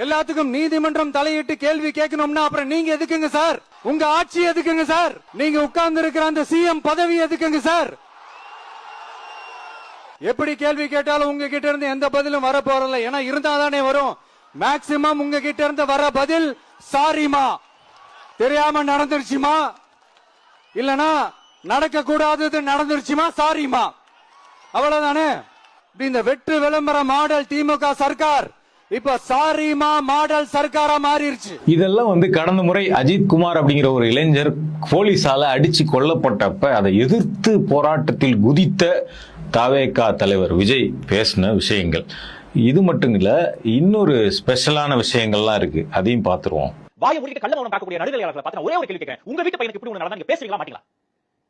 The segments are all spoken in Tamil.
எல்லாத்துக்கும் நீதிமன்றம் தலையிட்டு கேள்வி கேட்கணும்னா அப்புறம் நீங்க எதுக்குங்க சார்? உங்க ஆட்சி எதுக்குங்க சார்? நீங்க உட்கார்ந்து இருக்கிற அந்த சிஎம் பதவி எதுக்குங்க சார்? எப்படி கேள்வி கேட்டாலும் உங்ககிட்ட இருந்து எந்த பதிலும் வர போறல. ஏன்னா இருந்தாதானே வரும். மேக்சிமம் உங்ககிட்ட இருந்து வர பதில் சாரிமா, தெரியாம நடந்துருச்சுமா, இல்லனா நடக்க கூடாதது நடந்துருச்சுமா, சாரிமா, அவ்வளவுதானே. இந்த வெற்று விளம்பர மாடல் திமுக சர்க்கார் இப்ப சாரிமா மாடல் சர்க்காரா மாறிடுச்சு. இதெல்லாம் கடந்த முறை அஜித் குமார் அப்படிங்கிற ஒரு இளைஞர் போலீசால அடிச்சு கொல்லப்பட்டப்ப அதை எதிர்த்து போராட்டத்தில் குதித்த தவேகா தலைவர் விஜய் பேசின விஷயங்கள். இது மட்டும் இல்ல, இன்னொரு ஸ்பெஷலான விஷயங்கள்லாம் இருக்கு, அதையும் பார்த்துருவோம். வாயை மூடிட்டு கள்ள மௌனம் காக்கக்கூடிய நடுநிலையாளர்களை பார்த்து ஒரே ஒரு கேள்வி கேட்கிறேன். உங்க வீட்டு பையனுக்கு இப்படி ஒன்று நடந்தா நீங்க பேசுவீங்களா மாட்டீங்களா?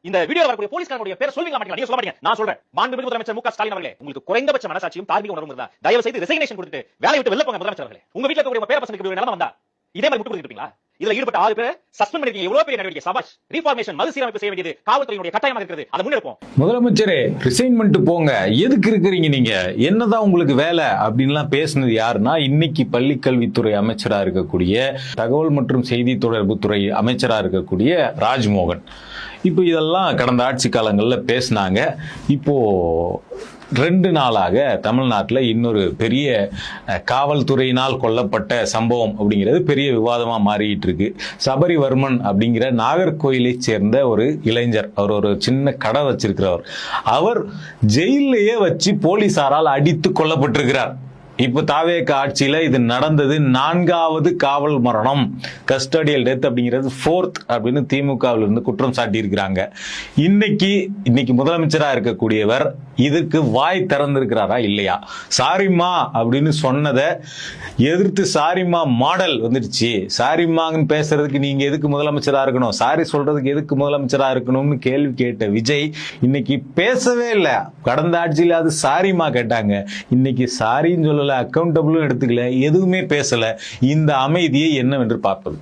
இந்த வீடியோ வரக்கூடிய போலீஸ்காரனுடைய பேரை சொல்வீங்களா மாட்டீங்களா? நீங்க சொல்ல மாட்டீங்க, நான் சொல்றேன். மாண்புமிகு முதலமைச்சர் மு.க. ஸ்டாலின் அவர்களே, உங்களுக்கு குறைந்தபட்ச மனசாட்சியும் தார்மீக உணர்வும் இருந்தா தயவு செய்து ரெசிக்னேஷன் கொடுத்துட்டு வேலையை விட்டு வெளில போங்க முதலமைச்சர் அவர்களே. உங்க வீட்ல இருக்கக்கூடிய பேர பசங்களுக்கு இப்படி நிலைமை வந்தா இதே மாதிரி முட்டு கொடுத்துருப்பீங்களா? இதுல ஈடுபட்ட 6 பேர் சஸ்பெண்ட் பண்ணிருக்கீங்க. எவ்வளவு பெரிய நடவடிக்கை! சபாஷ். ரீஃபார்மேஷன் மறுசீரமைப்பு செய்ய வேண்டியது காவல்துறையினுடைய கட்டாயமாக இருக்கிறது. அதை முன்னெடுப்போம். முதலமைச்சரே, ரிசைன்மெண்ட் போங்க, எதுக்கு இருக்கிறீங்க நீங்க, என்னதான் உங்களுக்கு வேலை அப்படின்லாம் பேசினது யாருன்னா, இன்னைக்கு பள்ளிக்கல்வித்துறை அமைச்சரா இருக்கக்கூடிய, தகவல் மற்றும் செய்தி தொடர்புத்துறை அமைச்சரா இருக்கக்கூடிய ராஜ்மோகன். இப்போ இதெல்லாம் கடந்த ஆட்சி காலங்களில் பேசினாங்க. இப்போ 2 நாளாக தமிழ்நாட்டில் இன்னொரு பெரிய காவல்துறையினால் கொல்லப்பட்ட சம்பவம் அப்படிங்கிறது பெரிய விவாதமாக மாறிட்டு இருக்கு. சபரிவர்மன் அப்படிங்கிற நாகர்கோயிலை சேர்ந்த ஒரு இளைஞர், அவர் ஒரு சின்ன கடை வச்சிருக்கிறவர். அவர் ஜெயிலையே வச்சு போலீசாரால் அடித்து கொல்லப்பட்டிருக்கிறார். இப்ப தாவேக ஆட்சியில இது நடந்தது 4வது காவல் மரணம், கஸ்டடியல் டெத் அப்படிங்கிறது 4th அப்படின்னு திமுகவில் இருந்து குற்றம் சாட்டி இருக்கிறாங்க. இன்னைக்கு முதலமைச்சரா இருக்கக்கூடியவர் இதற்கு வாய் திறந்திருக்கிறாரா இல்லையா? சாரிம்மா அப்படின்னு சொன்னதை எதிர்த்து சாரிம்மா மாடல் வந்துடுச்சு. சாரிம்மான்னு பேசுறதுக்கு நீங்க எதுக்கு முதலமைச்சரா இருக்கணும், சாரி சொல்றதுக்கு எதுக்கு முதலமைச்சரா இருக்கணும்னு கேள்வி கேட்ட விஜய் இன்னைக்கு பேசவே இல்லை. கடந்த ஆட்சியில அது சாரிம்மா கேட்டாங்க, இன்னைக்கு சாரின்னு சொல்ல, அக்கௌண்டபிளும் எடுத்துக்கல, எதுவுமே பேசல. இந்த அமைதியை என்னவென்று பார்ப்பது?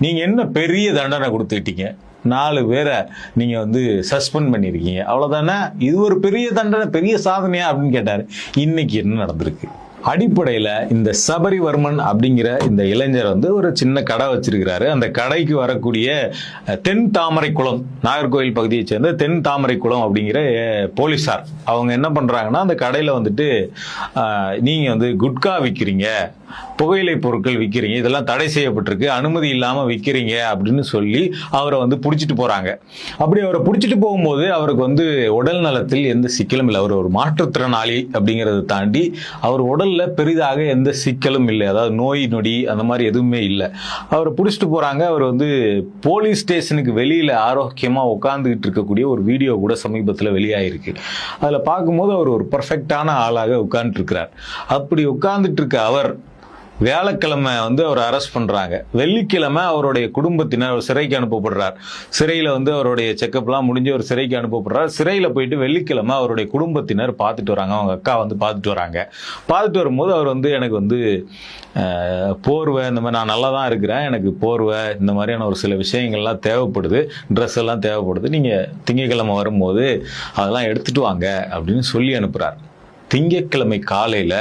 நீங்க என்ன பெரிய தண்டனை கொடுத்துட்டீங்க? 4 பேரை நீங்க சஸ்பெண்ட் பண்ணிருக்கீங்க, அவ்வளவுதானே. இது ஒரு பெரிய தண்டனை, பெரிய சாதனையா அப்படின்னு கேட்டாரு. இன்னைக்கு என்ன நடந்திருக்கு? அடிப்படையில் இந்த சபரிவர்மன் அப்படிங்கிற இந்த இளைஞர் ஒரு சின்ன கடை வச்சிருக்கிறாரு. அந்த கடைக்கு வரக்கூடிய தென் தாமரைக்குளம், நாகர்கோவில் பகுதியை சேர்ந்த தென் தாமரைக்குளம் அப்படிங்கிற போலீசார் அவங்க என்ன பண்றாங்கன்னா, அந்த கடையில் நீங்க குட்கா விற்கிறீங்க, புகையிலை பொருட்கள் விற்கிறீங்க, இதெல்லாம் தடை செய்யப்பட்டிருக்கு, அனுமதி இல்லாம விற்கிறீங்க அப்படின்னு சொல்லி அவரை பிடிச்சிட்டு போறாங்க. அப்படி அவரை பிடிச்சிட்டு போகும்போது அவருக்கு உடல் நலத்தில் எந்த சிக்கலும் இல்லை. அவர் ஒரு மாற்றுத்திறனாளி அப்படிங்கறத தாண்டி அவர் உடல்ல பெரிதாக எந்த சிக்கலும் இல்லை, அதாவது நோய் நொடி அந்த மாதிரி எதுவுமே இல்லை. அவரை பிடிச்சிட்டு போறாங்க. அவர் போலீஸ் ஸ்டேஷனுக்கு வெளியில ஆரோக்கியமா உட்கார்ந்துகிட்டு இருக்கக்கூடிய ஒரு வீடியோ கூட சமீபத்தில் வெளியாயிருக்கு. அதுல பார்க்கும்போது அவர் ஒரு பர்ஃபெக்டான ஆளாக உட்கார்ந்துட்டு இருக்கிறார். அப்படி உட்கார்ந்துட்டு இருக்க அவர் வியாழக்கிழமை அவர் அரெஸ்ட் பண்றாங்க. வெள்ளிக்கிழமை அவருடைய குடும்பத்தினர் சிறைக்கு அனுப்பப்படுறார். சிறையில அவருடைய செக்அப்லாம் முடிஞ்சு ஒரு சிறைக்கு அனுப்பப்படுறார். சிறையில போயிட்டு வெள்ளிக்கிழமை அவருடைய குடும்பத்தினர் பார்த்துட்டு வராங்க, அவங்க அக்கா பார்த்துட்டு வராங்க. பார்த்துட்டு வரும்போது அவர் எனக்கு போர்வை, இந்த மாதிரி நான் நல்லா தான் இருக்கிறேன், எனக்கு போர்வை இந்த மாதிரியான ஒரு சில விஷயங்கள்லாம் தேவைப்படுது, ட்ரெஸ் எல்லாம் தேவைப்படுது, நீங்க திங்கட்கிழமை வரும்போது அதெல்லாம் எடுத்துட்டு வாங்க அப்படின்னு சொல்லி அனுப்புறார். திங்கட்கிழமை காலையில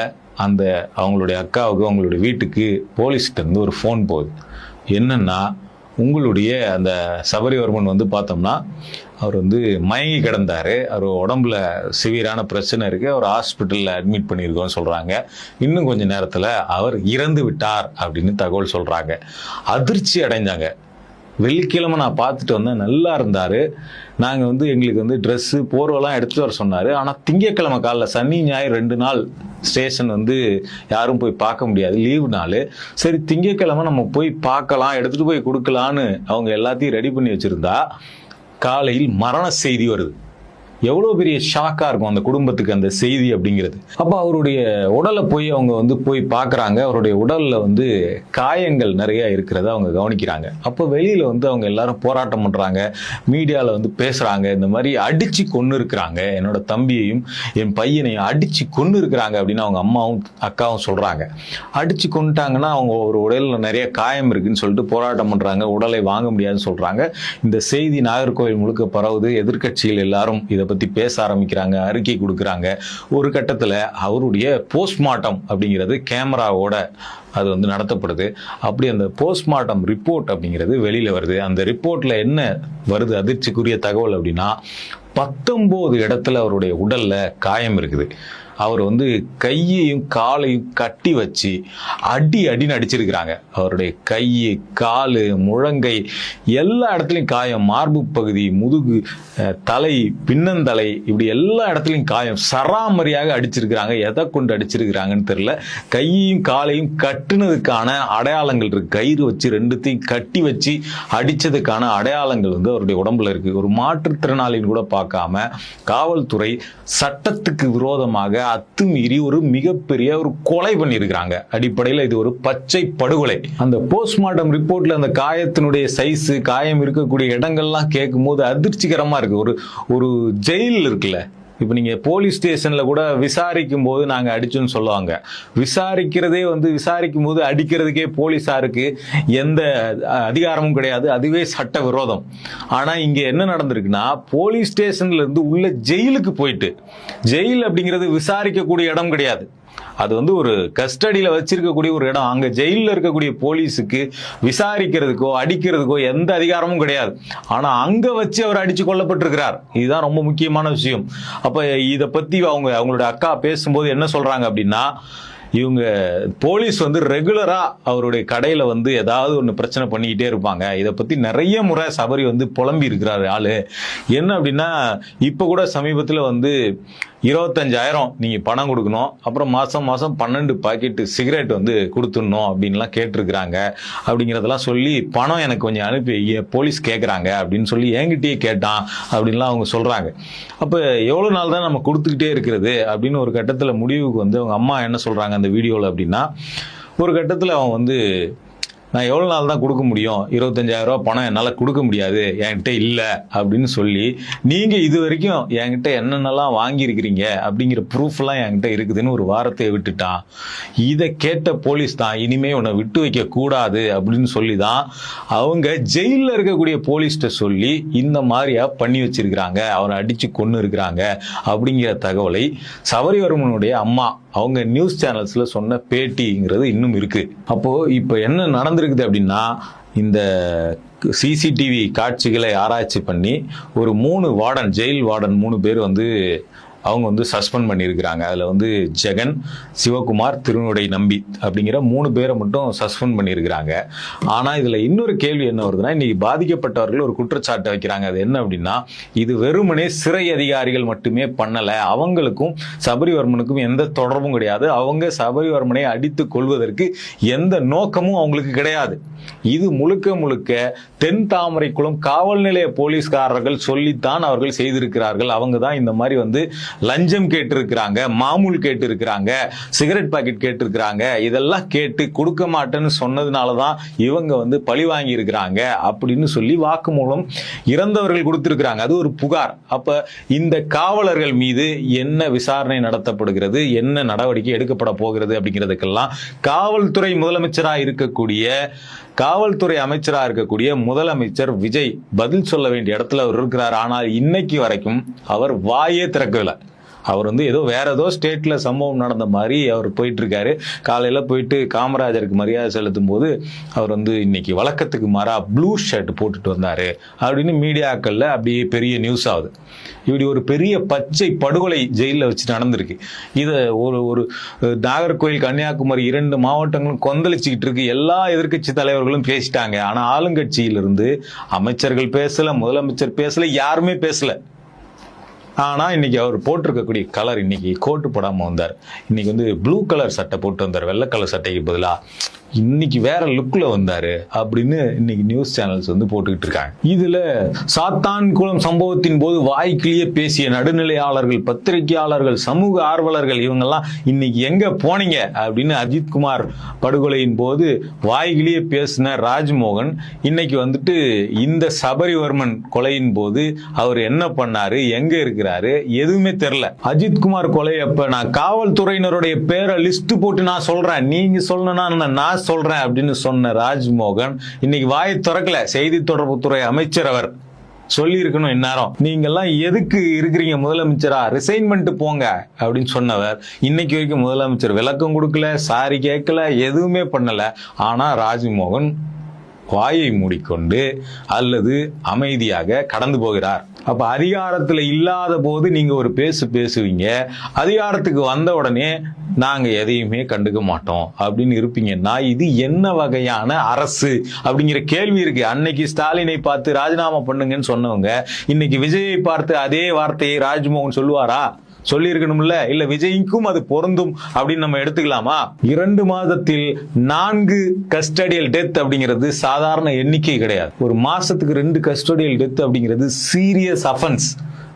அவங்களுடைய அக்காவுக்கு, அவங்களுடைய வீட்டுக்கு போலீஸ்கிட்ட இருந்து ஒரு ஃபோன் போகுது. என்னன்னா, உங்களுடைய அந்த சபரிவர்மன் பார்த்தோம்னா அவர் மயங்கி கிடந்தாரு, அவர் உடம்புல சிவியரான பிரச்சனை இருக்கு, அவர் ஹாஸ்பிட்டல்ல அட்மிட் பண்ணியிருக்கோம்னு சொல்றாங்க. இன்னும் கொஞ்ச நேரத்துல அவர் இறந்து விட்டார் அப்படின்னு தகவல் சொல்றாங்க. அதிர்ச்சி அடைஞ்சாங்க. வெள்ளிக்கிழமை நான் பார்த்துட்டு வந்தேன், நல்லா இருந்தாரு, நாங்கள் எங்களுக்கு ட்ரெஸ்ஸு போர்வெல்லாம் எடுத்துட்டு வர சொன்னார். ஆனால் திங்கட்கிழமை காலைல, சனி ஞாயிறு 2 நாள் ஸ்டேஷன் யாரும் போய் பார்க்க முடியாது, லீவு நாள். சரி, திங்கட்கிழமை நம்ம போய் பார்க்கலாம், எடுத்துகிட்டு போய் கொடுக்கலான்னு அவங்க எல்லாத்தையும் ரெடி பண்ணி வச்சுருந்தா காலையில் மரண செய்தி வருது. எவ்வளோ பெரிய ஷாக்கா இருக்கும் அந்த குடும்பத்துக்கு அந்த செய்தி அப்படிங்கிறது. அப்போ அவருடைய உடலை போய் அவங்க போய் பார்க்குறாங்க. அவருடைய உடல்ல காயங்கள் நிறைய இருக்கிறத அவங்க கவனிக்கிறாங்க. அப்போ வெளியில அவங்க எல்லாரும் போராட்டம் பண்றாங்க, மீடியாவில் பேசுறாங்க, இந்த மாதிரி அடிச்சு கொன்னு இருக்கிறாங்க, என்னோட தம்பியையும் என் பையனையும் அடிச்சு கொன்னு இருக்கிறாங்க அப்படின்னு அவங்க அம்மாவும் அக்காவும் சொல்றாங்க. அடிச்சு கொண்டுட்டாங்கன்னா அவங்க ஒரு உடலில் நிறைய காயம் இருக்குன்னு சொல்லிட்டு போராட்டம் பண்றாங்க, உடலை வாங்க முடியாதுன்னு சொல்றாங்க. இந்த செய்தி நாகர்கோவில் முழுக்க பரவுது. எதிர்க்கட்சிகள் எல்லாரும் இதை பத்தி பேச ஆரம்பிக்கிறாங்க, அறிக்கை கொடுக்குறாங்க. ஒரு கட்டத்துல அவருடைய போஸ்ட்மார்ட்டம் அப்படிங்கிறது கேமராவோட அது வந்து நடத்தப்படுது. அப்படி அந்த போஸ்ட்மார்ட்டம் ரிப்போர்ட் அப்படிங்கிறது வெளியில வருது. அந்த ரிப்போர்ட்ல என்ன வருது அதிர்ச்சிக்குரிய தகவல் அப்படின்னா, 19 இடத்துல அவருடைய உடல்ல காயம் இருக்குது. அவர் வந்து கையையும் காலையும் கட்டி வச்சு அடின்னு அடிச்சிருக்கிறாங்க. அவருடைய கை, காலு, முழங்கை எல்லா இடத்துலையும் காயம். மார்பு பகுதி, முதுகு, தலை, பின்னந்தலை, இப்படி எல்லா இடத்துலையும் காயம். சராமரியாக அடிச்சிருக்கிறாங்க. எதை கொண்டு அடிச்சிருக்கிறாங்கன்னு தெரியல. கையையும் காலையும் கட்டுனதுக்கான அடையாளங்கள் இருக்கு. கயிறு வச்சு ரெண்டுத்தையும் கட்டி வச்சு அடிச்சதுக்கான அடையாளங்கள் வந்து அவருடைய உடம்புல இருக்கு. ஒரு மாற்றுத்திறனாளின்னு கூட பார்க்காம காவல்துறை சட்டத்துக்கு விரோதமாக அத்துமீறி ஒரு மிகப்பெரிய ஒரு கொலை பண்ணியிருக்கிறாங்க. அடிப்படையில் இது ஒரு பச்சை படுகொலை. அந்த போஸ்ட்மார்ட்டம் ரிப்போர்ட்ல அந்த காயத்தினுடைய சைஸ், காயம் இருக்கக்கூடிய இடங்கள்லாம் கேட்கும் போது அதிர்ச்சிகரமா இருக்கு. ஒரு ஜெயில் இருக்குல்ல, இப்போ நீங்கள் போலீஸ் ஸ்டேஷனில் கூட விசாரிக்கும் போது நாங்கள் அடிச்சோன்னு சொல்லுவாங்க. விசாரிக்கும் போது அடிக்கிறதுக்கே போலீஸாருக்கு எந்த அதிகாரமும் கிடையாது, அதுவே சட்ட விரோதம். ஆனால் இங்கே என்ன நடந்திருக்குன்னா, போலீஸ் ஸ்டேஷன்ல இருந்து உள்ள ஜெயிலுக்கு போயிட்டு, ஜெயில் அப்படிங்கிறது விசாரிக்கக்கூடிய இடம் கிடையாது, அது வந்து ஒரு கஸ்டடியில வச்சிருக்கக்கூடிய ஒரு இடம். அங்க ஜெயிலில் இருக்கக்கூடிய போலீஸுக்கு விசாரிக்கிறதுக்கோ அடிக்கிறதுக்கோ எந்த அதிகாரமும் கிடையாது. ஆனா அங்க வச்சு அவர் அடிச்சு கொல்லப்பட்டிருக்கிறார். இதுதான் ரொம்ப முக்கியமான விஷயம். அப்ப இத பத்தி அவங்களோட அக்கா பேசும்போது என்ன சொல்றாங்க அப்படின்னா, இவங்க போலீஸ் வந்து ரெகுலரா அவருடைய கடையில வந்து ஏதாவது ஒன்று பிரச்சனை பண்ணிக்கிட்டே இருப்பாங்க. இதை பத்தி நிறைய முறை சபரி வந்து புலம்பி இருக்கிறாரு ஆளு. என்ன அப்படின்னா, இப்ப கூட சமீபத்தில் வந்து 25,000 நீங்க பணம் கொடுக்கணும், அப்புறம் மாசம் 12 பாக்கெட் சிகரெட் வந்து கொடுத்துடணும் அப்படின்லாம் கேட்டிருக்கிறாங்க. அப்படிங்கிறதெல்லாம் சொல்லி பணம் எனக்கு கொஞ்சம் அனுப்பி போலீஸ் கேட்குறாங்க அப்படின்னு சொல்லி என்கிட்டயே கேட்டான் அப்படின்லாம் அவங்க சொல்றாங்க. அப்ப எவ்வளவு நாள் தான் நம்ம கொடுத்துக்கிட்டே இருக்கிறது அப்படின்னு ஒரு கட்டத்துல முடிவுக்கு வந்து அவங்க அம்மா என்ன சொல்றாங்க அந்த வீடியோல அப்படின்னா, ஒரு கட்டத்துல அவன் வந்து, நான் எவ்வளோ நாள் தான் கொடுக்க முடியும், 25,000 ரூபா பணம் என்னால் கொடுக்க முடியாது, என்கிட்ட இல்லை அப்படின்னு சொல்லி, நீங்கள் இது வரைக்கும் என்கிட்ட என்னென்னலாம் வாங்கியிருக்கிறீங்க அப்படிங்கிற ப்ரூஃப்லாம் என்கிட்ட இருக்குதுன்னு ஒரு வாரத்தை விட்டுட்டான். இதை கேட்ட போலீஸ் தான் இனிமே உன்னை விட்டு வைக்க கூடாது அப்படின்னு சொல்லி தான் அவங்க ஜெயிலில் இருக்கக்கூடிய போலீஸ்கிட்ட சொல்லி இந்த மாதிரியா பண்ணி வச்சிருக்கிறாங்க, அவரை அடித்து கொன்று இருக்கிறாங்க அப்படிங்கிற தகவலை சபரிவர்மனுடைய அம்மா அவங்க நியூஸ் சேனல்ஸ்ல சொன்ன பேட்டிங்கிறது இன்னும் இருக்கு. அப்போ இப்ப என்ன நடந்திருக்குது அப்படின்னா, இந்த சிசிடிவி காட்சிகளை ஆராய்ச்சி பண்ணி ஒரு 3 வார்டன், ஜெயில் வார்டன் 3 பேர் வந்து அவங்க வந்து சஸ்பெண்ட் பண்ணியிருக்கிறாங்க. அதில் வந்து ஜெகன், சிவகுமார், திருநுடை நம்பி அப்படிங்கிற 3 பேரை மட்டும் சஸ்பெண்ட் பண்ணியிருக்கிறாங்க. ஆனால் இதில் இன்னொரு கேள்வி என்ன வருதுன்னா, இன்னைக்கு பாதிக்கப்பட்டவர்கள் ஒரு குற்றச்சாட்டை வைக்கிறாங்க. அது என்ன அப்படின்னா, இது வெறுமனே சிறை அதிகாரிகள் மட்டுமே பண்ணலை, அவங்களுக்கும் சபரிவர்மனுக்கும் எந்த தொடர்பும் கிடையாது, அவங்க சபரிவர்மனை அடித்து கொள்வதற்கு எந்த நோக்கமும் அவங்களுக்கு கிடையாது. இது முழுக்க முழுக்க தென் தாமரைக்குளம் காவல் நிலைய போலீஸ்காரர்கள் சொல்லித்தான் அவர்கள் செய்திருக்கிறார்கள். அவங்க தான் இந்த மாதிரி வந்து லஞ்சம் கேட்டிருக்கிறாங்க, மாமூல் கேட்டிருக்கிறாங்க, சிகரெட் பாக்கெட் கேட்டிருக்கிறாங்க. இதெல்லாம் கேட்டு கொடுக்க மாட்டேன்னு சொன்னதுனாலதான் இவங்க வந்து பழி வாங்கி இருக்கிறாங்க அப்படின்னு சொல்லி வாக்குமூலம் இறந்தவர்கள் கொடுத்திருக்கிறாங்க. அது ஒரு புகார். அப்ப இந்த காவலர்கள் மீது என்ன விசாரணை நடத்தப்படுகிறது, என்ன நடவடிக்கை எடுக்கப்பட போகிறது அப்படிங்கிறதுக்கெல்லாம் காவல்துறை முதலமைச்சராக இருக்கக்கூடிய, காவல்துறை அமைச்சராக இருக்கக்கூடிய முதலமைச்சர் விஜய் பதில் சொல்ல வேண்டிய இடத்துல அவர் இருக்கிறார். ஆனால் இன்னைக்கு வரைக்கும் அவர் வாயே திறக்கவில்லை. அவர் வந்து வேற ஏதோ ஸ்டேட்ல சம்பவம் நடந்த மாதிரி அவர் போயிட்டு இருக்காரு. காலையில போயிட்டு காமராஜருக்கு மரியாதை செலுத்தும் போது அவர் வந்து இன்னைக்கு வழக்கத்துக்கு மாறா ப்ளூ ஷர்ட் போட்டுட்டு வந்தாரு அப்படின்னு மீடியாக்கள்ல அப்படியே பெரிய நியூஸ் ஆகுது. இப்படி ஒரு பெரிய பச்சை படுகொலை ஜெயிலில் வச்சு நடந்திருக்கு. இதை ஒரு நாகர்கோவில், கன்னியாகுமரி 2 மாவட்டங்களும் கொந்தளிச்சுக்கிட்டு இருக்கு. எல்லா எதிர்கட்சி தலைவர்களும் பேசிட்டாங்க. ஆனா ஆளுங்கட்சியிலிருந்து அமைச்சர்கள் பேசல, முதலமைச்சர் பேசல, யாருமே பேசல. ஆனா இன்னைக்கு அவர் போட்டிருக்கக்கூடிய கலர், இன்னைக்கு கோட்டு போடாம வந்தார், இன்னைக்கு வந்து ப்ளூ கலர் சட்டை போட்டு வந்தார், வெள்ளை கலர் சட்டைக்கு பதிலா இன்னைக்கு வேற லுக்ல வந்தாரு அப்படின்னு இன்னைக்கு நியூஸ் சேனல்ஸ் வந்து போட்டுக்கிட்டு இருக்காங்க. இதுல சாத்தான்குளம் சம்பவத்தின் போது வாய்க்கிலேயே பேசிய நடுநிலையாளர்கள், பத்திரிகையாளர்கள், சமூக ஆர்வலர்கள் இவங்கெல்லாம் இன்னைக்கு எங்க போனீங்க அப்படின்னு அஜித்குமார் படுகொலையின் போது வாய்கிலேயே பேசின ராஜ்மோகன் இன்னைக்கு வந்துட்டு இந்த சபரிவர்மன் கொலையின் போது அவர் என்ன பண்ணாரு, எங்க இருக்கிறாரு, எதுவுமே தெரியல. அஜித்குமார் கொலை அப்ப நான் காவல்துறையினருடைய பேரை லிஸ்ட் போட்டு நான் சொல்றேன், நீங்க சொல்லணும்னா நான் சொல்றேன் அப்படின்னு சொன்ன ராஜ்மோகன் இன்னைக்கு வாயை திறக்கல. செய்தி தொடர்புத்துறை அமைச்சர் அவர் சொல்லி இருக்கணும் இந்நேரம். நீங்க எல்லாம் எதுக்கு இருக்கிறீங்க முதலமைச்சரா, ரிசைன்மெண்ட் போங்க அப்படின்னு சொன்னவர் இன்னைக்கு வரைக்கும் முதலமைச்சர் விளக்கம் கொடுக்கல, சாரி கேட்கல, எதுவுமே பண்ணல. ஆனா ராஜ்மோகன் வாயை மூடிக்கொண்டு அல்லது அமைதியாக கடந்து போகிறார். அப்ப அதிகாரத்துல இல்லாத போது நீங்க ஒரு பேசுவீங்க, அதிகாரத்துக்கு வந்த உடனே நாங்க எதையுமே கண்டுக்க மாட்டோம் அப்படின்னு இருப்பீங்கன்னா இது என்ன வகையான அரசு அப்படிங்கிற கேள்வி இருக்கு. அன்னைக்கு ஸ்டாலினை பார்த்து ராஜினாமா பண்ணுங்கன்னு சொன்னவங்க இன்னைக்கு விஜயை பார்த்து அதே வார்த்தையை ராஜ்மோகன் சொல்லுவாரா? சொல்லி இருக்கணும்ல. இல்ல விஜய்க்கும் அது பொருந்தும் அப்படின்னு நம்ம எடுத்துக்கலாமா? 2 மாதத்தில் 4 கஸ்டடியல் டெத் அப்படிங்கிறது சாதாரண எண்ணிக்கை கிடையாது. ஒரு மாசத்துக்கு 2 கஸ்டடியல் டெத் அப்படிங்கிறது சீரியஸ் அஃபென்ஸ்.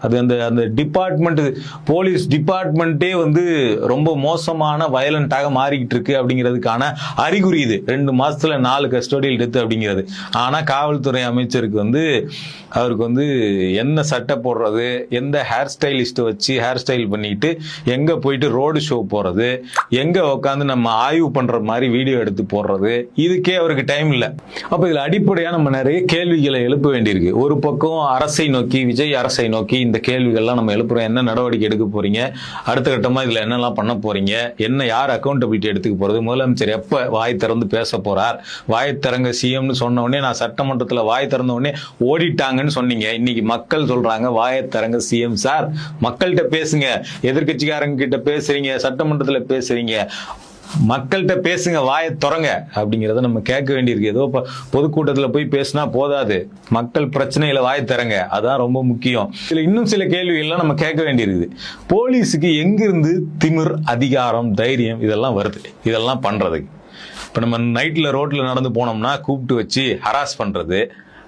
அது அந்த டிபார்ட்மெண்ட், போலீஸ் டிபார்ட்மெண்ட்டே வந்து ரொம்ப மோசமான வயலண்டாக மாறிக்கிட்டு இருக்கு அப்படிங்கிறதுக்கான அறிகுறி இது. 2 மாசத்துல 4 கஸ்டோடியல் டெத் அப்படிங்கிறது. ஆனா காவல்துறை அமைச்சருக்கு வந்து அவருக்கு வந்து என்ன சட்டை போடுறது, எந்த ஹேர் ஸ்டைலிஸ்ட் வச்சு ஹேர் ஸ்டைல் பண்ணிட்டு எங்க போயிட்டு ரோடு ஷோ போறது, எங்க உட்காந்து நம்ம ஆய்வு பண்ற மாதிரி வீடியோ எடுத்து போடுறது, இதுக்கே அவருக்கு டைம் இல்லை. அப்ப இதுல அடிப்படையா நம்ம நிறைய கேள்விகளை எழுப்ப வேண்டியிருக்கு. ஒரு பக்கம் அரசை நோக்கி, விஜய் அரசை நோக்கி இந்த கேள்விகள்லாம் நம்ம எழுப்புறோம். என்ன நடவடிக்கை எடுக்க போறீங்க, அடுத்த கட்டமா இதுல என்னெல்லாம் பண்ண போறீங்க, என்ன யார் அக்கௌண்டபிலிட்டி எடுத்துக்க போறது, முதலமைச்சர் எப்ப வாய் திறந்து பேச போறார், வாய் திறங்க சிஎம்னு சொன்ன உடனே நான் சட்டமன்றத்துல வாய் திறந்த உடனே ஓடிட்டாங்கன்னு சொன்னீங்க. இன்னைக்கு மக்கள் சொல்றாங்க வாயை திறங்க சிஎம் சார், மக்கள்கிட்ட பேசுங்க, எதிர்கட்சிக்காரங்க கிட்ட பேசுறீங்க, சட்டமன்றத்துல பேசுறீங்க, மக்கள்கிட்ட பேசுங்க, வாயை திறங்க அப்படிங்கிறத நம்ம கேட்க வேண்டியிருக்கு. ஏதோ பொதுக்கூட்டத்தில் போய் பேசினா போதாது, மக்கள் பிரச்சனையில வாயை திறங்க, அதான் ரொம்ப முக்கியம். இதுல இன்னும் சில கேள்விகள்லாம் நம்ம கேட்க வேண்டியிருக்குது. போலீஸுக்கு எங்கிருந்து திமிர், அதிகாரம், தைரியம் இதெல்லாம் வருது இதெல்லாம் பண்றதுக்கு? இப்ப நம்ம நைட்ல ரோட்ல நடந்து போனோம்னா கூப்பிட்டு வச்சு ஹராஸ் பண்றது,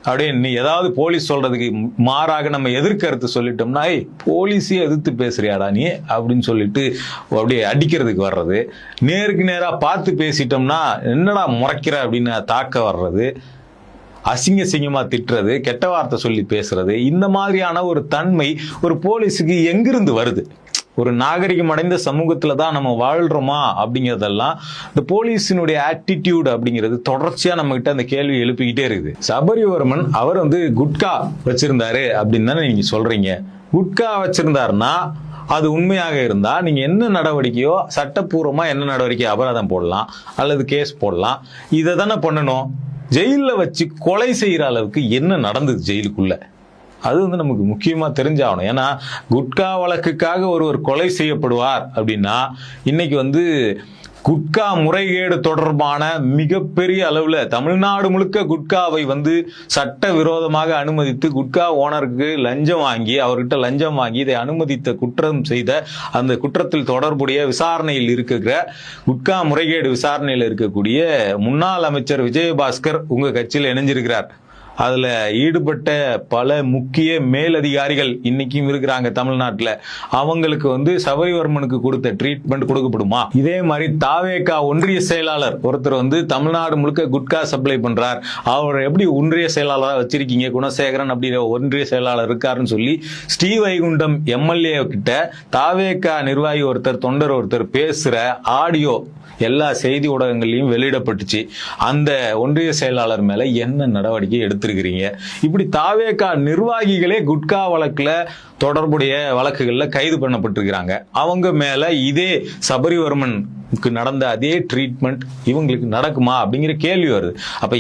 அப்படியே நீ ஏதாவது போலீஸ் சொல்றதுக்கு மாறாக நம்ம எதிர்கருத்து சொல்லிட்டோம்னா போலீஸே எதிர்த்து பேசுறியாடா நீ அப்படின்னு சொல்லிட்டு அப்படியே அடிக்கிறதுக்கு வர்றது, நேருக்கு நேரா பார்த்து பேசிட்டோம்னா என்னடா முறைக்கிற அப்படின்னு தாக்க வர்றது, அசிங்கமா திட்டுறது, கெட்ட வார்த்தை சொல்லி பேசுறது, இந்த மாதிரியான ஒரு தன்மை ஒரு போலீஸுக்கு எங்கிருந்து வருது? ஒரு நாகரிகம் அடைந்த சமூகத்துல தான் நம்ம வாழ்றோமா அப்படிங்கறதெல்லாம் இந்த போலீஸினுடைய ஆட்டிடியூட் அப்படிங்கிறது தொடர்ச்சியா நம்ம கிட்ட அந்த கேள்வி எழுப்பிக்கிட்டே இருக்குது. சபரிவர்மன் அவர் வந்து குட்கா வச்சிருந்தாரு அப்படின்னு தானே நீங்க சொல்றீங்க. குட்கா வச்சிருந்தாருன்னா அது உண்மையாக இருந்தா நீங்க என்ன நடவடிக்கையோ சட்டப்பூர்வமா என்ன நடவடிக்கை, அபராதம் போடலாம் அல்லது கேஸ் போடலாம், இதை தானே பண்ணணும். ஜெயில வச்சு கொலை செய்யற அளவுக்கு என்ன நடந்தது ஜெயிலுக்குள்ள, அது வந்து நமக்கு முக்கியமா தெரிஞ்சாகணும். ஏன்னா குட்கா வழக்குக்காக ஒருவர் கொலை செய்யப்படுவார் அப்படின்னா இன்னைக்கு வந்து குட்கா முறைகேடு தொடர்பான மிகப்பெரிய அளவுல தமிழ்நாடு முழுக்க குட்காவை வந்து சட்ட விரோதமாக அனுமதித்து குட்கா ஓனருக்கு லஞ்சம் வாங்கி, அவர்கிட்ட லஞ்சம் வாங்கி இதை அனுமதித்த குற்றம் செய்த அந்த குற்றத்தில் தொடர்புடைய விசாரணையில் இருக்கிற குட்கா முறைகேடு விசாரணையில் இருக்கக்கூடிய முன்னாள் அமைச்சர் விஜயபாஸ்கர் உங்க கட்சியில் இணைஞ்சிருக்கிறார். அதுல ஈடுபட்ட பல முக்கிய மேலதிகாரிகள் இன்னைக்கும் இருக்கிறாங்க தமிழ்நாட்டுல. அவங்களுக்கு வந்து சபரிவர்மனுக்கு கொடுத்த ட்ரீட்மெண்ட் கொடுக்கப்படுமா? இதே மாதிரி தாவேகா ஒன்றிய செயலாளர் ஒருத்தர் வந்து தமிழ்நாடு முழுக்க குட்கா சப்ளை பண்றார், அவர் எப்படி ஒன்றிய செயலாளராக வச்சிருக்கீங்க, குணசேகரன் அப்படிங்கிற ஒன்றிய செயலாளர் இருக்காருன்னு சொல்லி ஸ்ரீவைகுண்டம் எம்எல்ஏ கிட்ட தாவேகா நிர்வாகி ஒருத்தர், தொண்டர் ஒருத்தர் பேசுற ஆடியோ எல்லா செய்தி ஊடகங்களையும் வெளியிடப்பட்டுச்சு. அந்த ஒன்றிய செயலாளர் மேல என்ன நடவடிக்கை எடுத்திருக்கிறீங்க? இப்படி தாவேகா நிர்வாகிகளே குட்கா வழக்குல தொடர்புடைய வழக்குகள்ல கைது பண்ணப்பட்டிருக்கிறாங்க. அவங்க மேல இதே சபரிவர்மன் நடந்த அதே ட்ரீட்மெண்ட் இவங்களுக்கு நடக்குமா அப்படிங்கிற கேள்வி வருது. அப்ப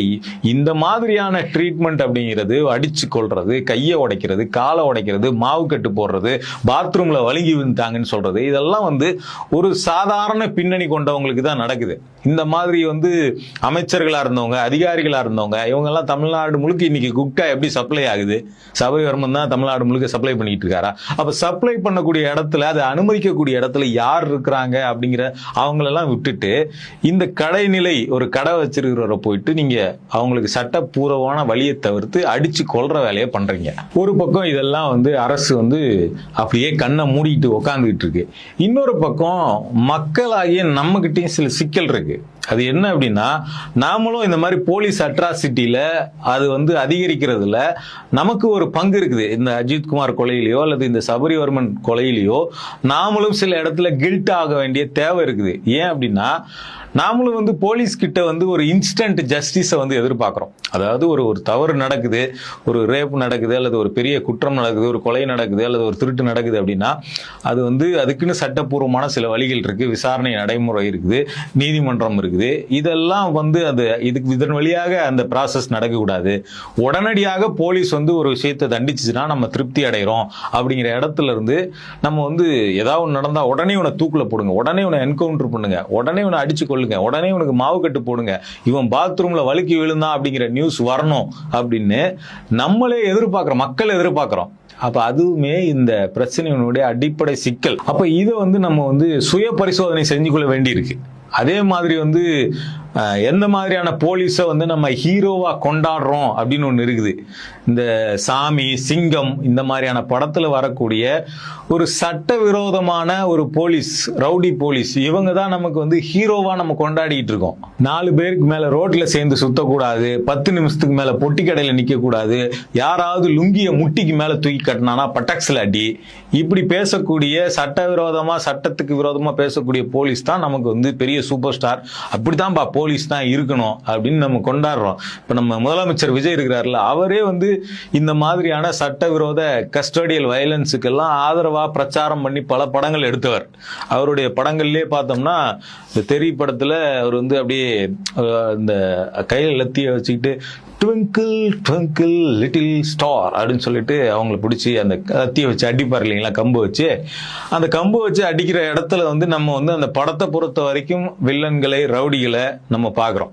இந்த மாதிரியான ட்ரீட்மெண்ட் அப்படிங்கிறது அடிச்சு கொள்றது, கையை உடைக்கிறது, காலை உடைக்கிறது, மாவு கட்டு போடுறது, பாத்ரூம்ல வழுங்கி விழுந்தாங்கன்னு சொல்றது, இதெல்லாம் வந்து ஒரு சாதாரண பின்னணி கொண்டவங்களுக்கு தான் நடக்குது. இந்த மாதிரி வந்து அமைச்சர்களா இருந்தவங்க, அதிகாரிகளா இருந்தவங்க, இவங்க எல்லாம் தமிழ்நாடு முழுக்க இன்னைக்கு குட்கா எப்படி சப்ளை ஆகுது? சபரிவர்மன் தான் தமிழ்நாடு முழுக்க சப்ளை பண்ணிட்டு இருக்காரா? அப்ப சப்ளை பண்ணக்கூடிய இடத்துல, அதை அனுமதிக்கக்கூடிய இடத்துல யார் இருக்கிறாங்க அப்படிங்கிற அவங்களெல்லாம் விட்டுட்டு இந்த கடைநிலை ஒரு கடை வச்சிருக்கிறவரை போயிட்டு நீங்க அவங்களுக்கு சட்டப்பூர்வமான வழியை தவிர்த்து அடிச்சு கொள்ற வேலையை பண்றீங்க. ஒரு பக்கம் இதெல்லாம் வந்து அரசு வந்து அப்படியே கண்ணை மூடிட்டு உக்காந்துக்கிட்டு இருக்கு. இன்னொரு பக்கம் மக்களாகிய நம்ம கிட்டயும் சில சிக்கல் இருக்கு. அது என்ன அப்படின்னா, நாமளும் இந்த மாதிரி போலீஸ் அட்ராசிட்டியில அது வந்து அதிகரிக்கிறதுல நமக்கு ஒரு பங்கு இருக்குது. இந்த அஜித்குமார் கொலையிலையோ அல்லது இந்த சபரிவர்மன் கொலையிலையோ நாமளும் சில இடத்துல கில்ட் ஆக வேண்டிய தேவை இருக்குது. ஏன் அப்படின்னா, நாமளும் வந்து போலீஸ் கிட்ட வந்து ஒரு இன்ஸ்டன்ட் ஜஸ்டிஸை வந்து எதிர்பார்க்குறோம். அதாவது ஒரு தவறு நடக்குது, ஒரு ரேப் நடக்குது, அல்லது ஒரு பெரிய குற்றம் நடக்குது, ஒரு கொலை நடக்குது, அல்லது ஒரு திருட்டு நடக்குது அப்படின்னா அது வந்து அதுக்குன்னு சட்டப்பூர்வமான சில வழிகள் இருக்கு, விசாரணை நடைமுறை இருக்குது, நீதிமன்றம் இருக்குது. இதெல்லாம் வந்து இதன் வழியாக அந்த ப்ராசஸ் நடக்கக்கூடாது. உடனடியாக போலீஸ் வந்து ஒரு விஷயத்தை தண்டிச்சுன்னா நம்ம திருப்தி அடைகிறோம் அப்படிங்கிற இடத்துல இருந்து நம்ம வந்து ஏதாவது ஒன்று நடந்தா உடனே உன தூக்குல போடுங்க, உடனே உன என்கவுண்டர் பண்ணுங்க, உடனே உன அடிச்சு கொள்ளுங்க, உடனே உனக்கு மாவு கட்டு போடுங்க, இவன் பாத்ரூம்ல வழுக்கி விழுந்தான் அப்படிங்கிற நியூஸ் வரணும் அப்படின்னு நம்மளே எதிர்பார்க்கிறோம், மக்கள் எதிர்பார்க்கிறோம். அப்ப அதுவுமே இந்த பிரச்சனையினுடைய அடிப்படை சிக்கல். அப்ப இதை வந்து நம்ம வந்து சுய பரிசோதனை செஞ்சு கொள்ள வேண்டியிருக்கு. அதே மாதிரி வந்து எந்த மாதிரியான போலீஸை வந்து நம்ம ஹீரோவா கொண்டாடுறோம் அப்படின்னு ஒன்று இருக்குது. இந்த சாமி, சிங்கம் இந்த மாதிரியான படத்துல வரக்கூடிய ஒரு சட்டவிரோதமான ஒரு போலீஸ், ரவுடி போலீஸ், இவங்க தான் நமக்கு வந்து ஹீரோவா நம்ம கொண்டாடிட்டு இருக்கோம். 4 பேருக்கு மேல ரோட்ல சேர்ந்து சுத்தக்கூடாது, 10 நிமிஷத்துக்கு மேல பொட்டி கடையில நிக்க கூடாது, யாராவது லுங்கிய முட்டிக்கு மேல தூக்கி கட்டினானா பட்டாக்ஸ்ல அடி, இப்படி பேசக்கூடிய சட்டவிரோதமா, சட்டத்துக்கு விரோதமா பேசக்கூடிய போலீஸ் தான் நமக்கு வந்து பெரிய சூப்பர் ஸ்டார். அப்படித்தான் போலீஸ் தான் இருக்கணும் அப்படின்னு நம்ம கொண்டாடுறோம். இப்ப நம்ம முதலமைச்சர் விஜய் இருக்கிறார்ல, அவரே வந்து இந்த மாதிரியான சட்டவிரோத கஸ்டோடியல் வயலன்ஸுக்கெல்லாம் ஆதரவா பிரச்சாரம் பண்ணி பல படங்கள் எடுத்தவர். அவருடைய படங்கள்லயே பார்த்தோம்னா இந்த தெரி படத்துல அவர் வந்து அப்படியே இந்த கையில் லத்திய வச்சுக்கிட்டு ட்விங்கிள் ட்விங்கிள் லிட்டில் ஸ்டார் அப்படின்னு சொல்லிட்டு அவங்களை பிடிச்சி அந்த கத்தியை வச்சு அடிப்பார் இல்லைங்களா, கம்பு வச்சு. அந்த கம்பு வச்சு அடிக்கிற இடத்துல வந்து நம்ம வந்து அந்த படத்தை பொறுத்த வரைக்கும் வில்லன்களை, ரவுடிகளை நம்ம பார்க்குறோம்.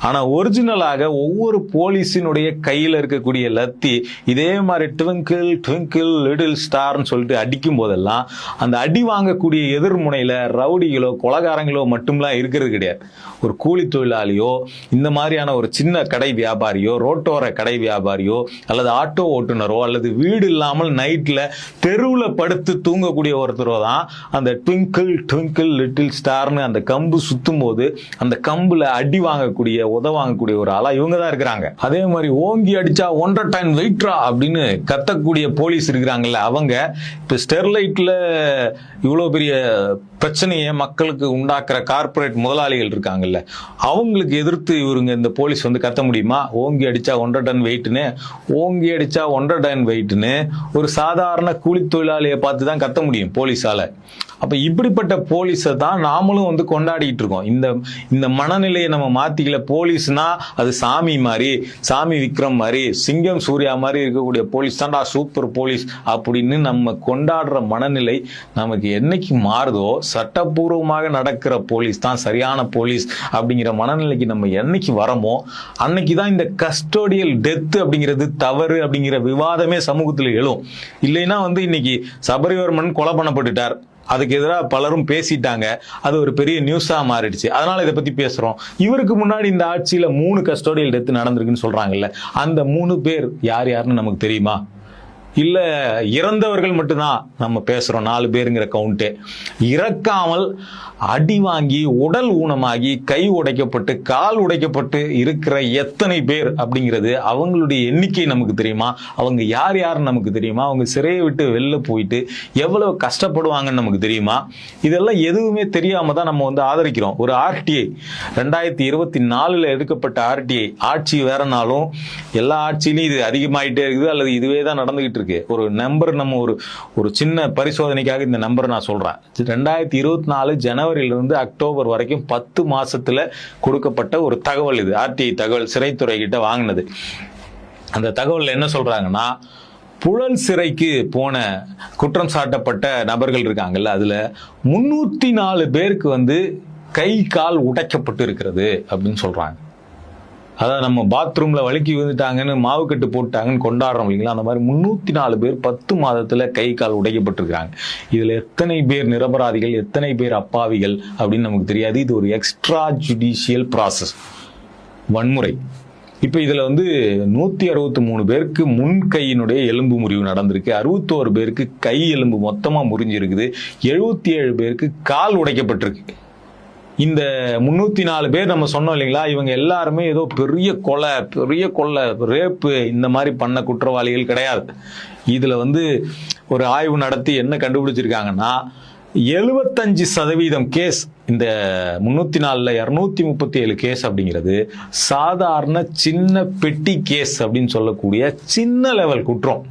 ஆனால் ஒரிஜினலாக ஒவ்வொரு போலீஸினுடைய கையில் இருக்கக்கூடிய லத்தி இதே மாதிரி ட்விங்கிள் ட்விங்கிள் லிட்டில் ஸ்டார்னு சொல்லிட்டு அடிக்கும் போதெல்லாம் அந்த அடி வாங்கக்கூடிய எதிர்முனையில் ரவுடிகளோ கொலகாரங்களோ மட்டும்லாம் இருக்கிறது கிடையாது. ஒரு கூலி தொழிலாளியோ, இந்த மாதிரியான ஒரு சின்ன கடை வியாபாரியோ, ரோட்டோர கடை வியாபாரியோ, அல்லது ஆட்டோ ஓட்டுநரோ, அல்லது வீடு இல்லாமல் நைட்ல தெருவில் படுத்து தூங்கக்கூடிய ஒருத்தரோ தான் அந்த ட்விங்கிள் ட்விங்கிள் லிட்டில் ஸ்டார்னு அந்த கம்பு சுத்தும் போது அந்த கம்புல அடி வாங்கக்கூடிய, உத வாங்கக்கூடிய ஒரு ஆளா இவங்க தான் இருக்கிறாங்க. அதே மாதிரி ஓங்கி அடிச்சா 1.5 டன் வெயிட்ரா அப்படின்னு கத்தக்கூடிய போலீஸ் இருக்கிறாங்கல்ல, அவங்க இப்ப ஸ்டெர்லைட்ல இவ்வளவு பெரிய பிரச்சனையை மக்களுக்கு உண்டாக்குற கார்பரேட் முதலாளிகள் இருக்காங்கல்ல, அவங்களுக்கு எதிர்த்து இவருங்க இந்த போலீஸ் வந்து கத்த முடியுமா? ஓங்கி அடிச்சா 1.5 டன் வெயிட்னு, ஓங்கி அடிச்சா 1.5 டன் வெயிட்னு ஒரு சாதாரண கூலி தொழிலாளியை பார்த்து தான் கத்த முடியும் போலீஸால. அப்ப இப்படிப்பட்ட போலீஸை தான் நாமளும் வந்து கொண்டாடிட்டு இருக்கோம். இந்த மனநிலையை நம்ம மாத்திக்கல. போலீஸ்னா அது சாமி மாதிரி, சாமி விக்ரம் மாதிரி, சிங்கம் சூர்யா மாதிரி இருக்கக்கூடிய போலீஸ் தான்டா சூப்பர் போலீஸ் அப்படின்னு நம்ம கொண்டாடுற மனநிலை நமக்கு என்னைக்கு மாறுதோ, சட்டப்பூர்வமாக நடக்கிற போலீஸ் தான் சரியான போலீஸ் அப்படிங்கிற மனநிலைக்கு நம்ம என்னைக்கு வரமோ அன்னைக்கு தான் இந்த கஸ்டோடியல் டெத் அப்படிங்கிறது தவறு அப்படிங்கிற விவாதமே சமூகத்தில் எழும். இல்லைன்னா வந்து இன்னைக்கு சபரிவர்மன் கொலை பண்ணப்பட்டுட்டார், அதுக்கு எதிராக பலரும் பேசிட்டாங்க, அது ஒரு பெரிய நியூஸா மாறிடுச்சு, அதனால இதை பத்தி பேசுறோம். இவருக்கு முன்னாடி இந்த ஆட்சியில 3 கஸ்டோடியல் டெத் நடந்திருக்குன்னு சொல்றாங்கல்ல, அந்த 3 பேர் யார் யாருன்னு நமக்கு தெரியுமா? இல்ல இறந்தவர்கள் மட்டும்தான் நம்ம பேசுறோம் 4 பேருங்கிற கவுண்டே. இறக்காமல் அடி வாங்கி உடல் ஊனமாகி கை உடைக்கப்பட்டு கால் உடைக்கப்பட்டு இருக்கிற எத்தனை பேர் அப்படிங்கிறது அவங்களுடைய எண்ணிக்கை நமக்கு தெரியுமா? அவங்க யார் யாருன்னு நமக்கு தெரியுமா? அவங்க சிறையை விட்டு வெளில போயிட்டு எவ்வளவு கஷ்டப்படுவாங்கன்னு நமக்கு தெரியுமா? இதெல்லாம் எதுவுமே தெரியாம தான் நம்ம வந்து ஆதரிக்கிறோம். ஒரு ஆர்டிஐ 2024 எடுக்கப்பட்ட ஆர்டிஐ, ஆட்சி வேறனாலும் எல்லா ஆட்சியிலையும் இது அதிகமாயிட்டே இருக்குது, அல்லது இதுவே தான் நடந்துகிட்டு இருக்கு. ஒரு நம்பர் நம்ம ஒரு சின்ன பரிசோதனைக்காக இந்த நம்பர் நான் சொல்றேன். 2024 ஜனவரியிலிருந்து அக்டோபர் வரைக்கும் 10 மாசத்துல கொடுக்கப்பட்ட ஒரு தகவல் இது. ஆர்டிஐ தகவல் சிறைத்துறை கிட்ட வாங்கினது. அந்த தகவல் என்ன சொல்றாங்கன்னா, புழல் சிறைக்கு போன குற்றம் சாட்டப்பட்ட நபர்கள் இருக்காங்கல்ல, அதுல 304 பேருக்கு வந்து கை கால் உடைக்கப்பட்டு இருக்கிறது அப்படின்னு சொல்றாங்க. அதான் நம்ம பாத்ரூம்ல வழுக்கி விழுந்துட்டாங்கன்னு மாவு கட்டு போட்டாங்கன்னு கொண்டாடுறோம் இல்லைங்களா, அந்த மாதிரி 304 பேர் 10 மாதத்துல கை கால் உடைக்கப்பட்டிருக்காங்க. இதுல எத்தனை பேர் நிரபராதிகள், எத்தனை பேர் அப்பாவிகள் அப்படின்னு நமக்கு தெரியாது. இது ஒரு எக்ஸ்ட்ரா ஜுடிஷியல் ப்ராசஸ், வன்முறை. இப்ப இதுல வந்து 163 பேருக்கு முன் கையினுடைய எலும்பு முறிவு நடந்திருக்கு, 61 பேருக்கு கை எலும்பு மொத்தமா முறிஞ்சிருக்குது, 77 பேருக்கு கால் உடைக்கப்பட்டிருக்கு. இந்த 304 பேர் நம்ம சொன்னோம் இல்லைங்களா, இவங்க எல்லாருமே ஏதோ பெரிய கொலை ரேப்பு இந்த மாதிரி பண்ண குற்றவாளிகள் கிடையாது. இதுல வந்து ஒரு ஆய்வு நடத்தி என்ன கண்டுபிடிச்சிருக்காங்கன்னா, 75% கேஸ் இந்த 304ல் 237 கேஸ் அப்படிங்கிறது சாதாரண சின்ன பெட்டி கேஸ் அப்படின்னு சொல்லக்கூடிய சின்ன லெவல் குற்றம்.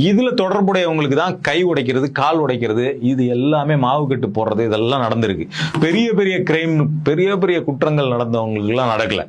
இதுல தொடர்புடையவங்களுக்கு தான் கை உடைக்கிறது, கால் உடைக்கிறது, இது எல்லாமே மாவு கட்டு போடுறது, இதெல்லாம் நடந்திருக்கு. பெரிய பெரிய கிரைம், பெரிய பெரிய குற்றங்கள் நடந்தவங்களுக்கு எல்லாம் நடக்கல.